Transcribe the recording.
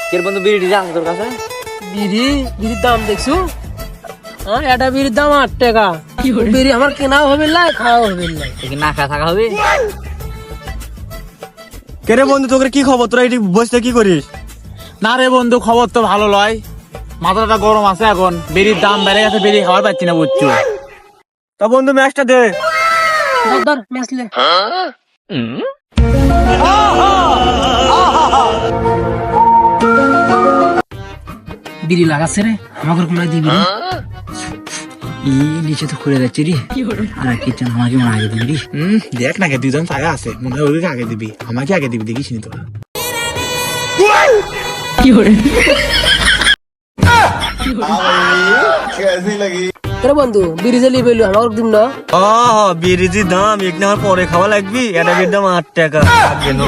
কের বন্ধু বিড়ি আছে তোর কাছে? বিড়ির দাম দেখছো? হ্যাঁ, একটা বিড়ির দাম 8 টাকা। বিড়ি আমার কেনাও হবে না, খাওয়াও হবে না। কি না খাওয়া থাকা হবে? কে রে বন্ধু, তোকে কি খবর? তোরা এটি বসে কি করিস? না রে বন্ধু, খবর তো ভালো লয়। মাথাটা গরম আছে এখন, বেরির দাম বেড়ে গেছে, বেরি খাবার পাচ্ছি না বুঝছো। তা বন্ধু ম্যাচটা দে। ধর মেসলে। বিড়ি লাগাচ্ছে রে, আমাকে কোনো দিবি রে। নিচে তো খুলে যাচ্ছে রে। আর কি চান আমাকে মনে আগে দিবি রে? দেখ না কে দুজন ছায়া আছে, মনে হয় ওকে আগে দিবি, আমাকে আগে দিবি, দেখিস নি তোরা। রে বন্ধু, বিড়ি জ্বালিয়ে পেলো, আমাকে দিন না। বিরিজি দাম এক না পরে খাওয়া লাগবি। এটা বির দাম 8 টাকা। আগে নো।